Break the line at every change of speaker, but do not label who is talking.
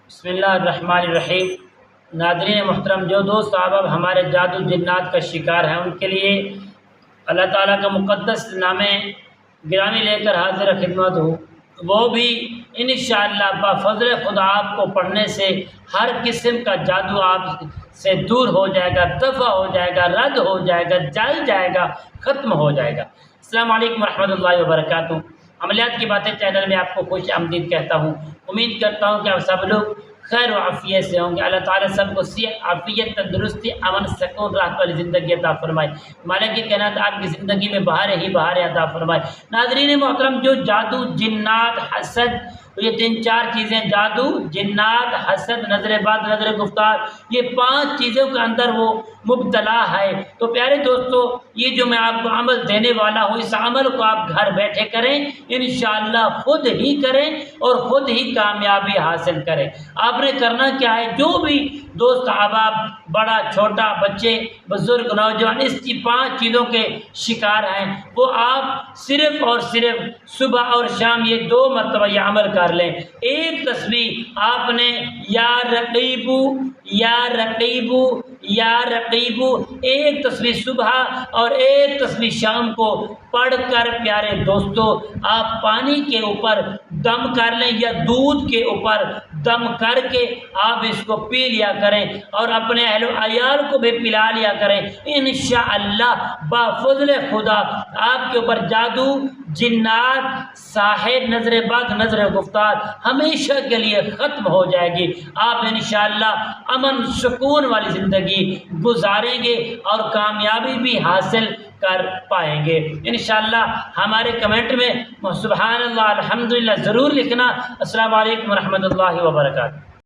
बिस्मिल्लाहिर्रहमानिर्रहीम। नाज़रीन मोहतरम, जो दोस्त अब हमारे जादू जिन्नात का शिकार हैं उनके लिए अल्लाह ताला का मुक़द्दस नामे गिरामी लेकर हाज़िर खिदमत हूँ। वो भी इंशाअल्लाह बफ़ज़ल खुदा आपको पढ़ने से हर किस्म का जादू आप से दूर हो जाएगा, दफ़ा हो जाएगा, रद्द हो जाएगा, जल जाएगा, ख़त्म हो जाएगा। अस्सलामु अलैकुम रहमतुल्लाहि व बरकातुहू। अमलियात की बातें चैनल में आपको खुश आमदीद कहता हूँ। उम्मीद करता हूँ कि आप सब लोग खैर व आफ़ियत से होंगे। अल्लाह ताला सबको सेहत, आफ़ियत, तंदुरुस्ती, अमन, सुकून, राहत वाली ज़िंदगी अता फ़रमाए। मालिक की कहना आपकी ज़िंदगी में बहार ही बहार अता फ़रमाए। नाज़रीन मोहतरम, जो जादू, जिन्नात, हसद, ये 3-4 चीज़ें, जादू, जिन्नात, हसद, नज़र-ए-बद, नज़र-ए-गुफ्तार, ये 5 चीज़ों के अंदर वो मुब्तला है। तो प्यारे दोस्तों, ये जो मैं आपको अमल देने वाला हूँ, इस अमल को आप घर बैठे करें, इंशाअल्लाह खुद ही करें और ख़ुद ही कामयाबी हासिल करें। आपने करना क्या है, जो भी दोस्त अहबाब, बड़ा छोटा, बच्चे, बुज़ुर्ग, नौजवान इस 5 चीज़ों के शिकार हैं, वो आप सिर्फ़ और सिर्फ सुबह और शाम ये 2 मरतबा ये अमल कर लें। एक तस्बीह आपने या रक़ीबू या रक़ीबू या रक़ीबू, एक तस्बीह सुबह और एक तस्बीह शाम को पढ़कर प्यारे दोस्तों आप पानी के ऊपर दम कर लें या दूध के ऊपर दम करके आप इसको पी लिया करें और अपने अहल अयाल को भी पिला लिया करें। इंशाअल्लाह बफ़ज़ल खुदा आपके ऊपर जादू, जिन्नात, साहिर, नज़र-ए-बद, नज़र-ए-गुफ्तार हमेशा के लिए ख़त्म हो जाएगी। आप इंशाअल्लाह अमन सुकून वाली ज़िंदगी गुजारेंगे और कामयाबी भी हासिल कर पाएंगे इंशाअल्लाह। हमारे कमेंट में सुबहानल्लाह, अल्हम्दुलिल्लाह ज़रूर लिखना। अस्सलामु अलैकुम रहमतुल्लाहि व बरकातुहू।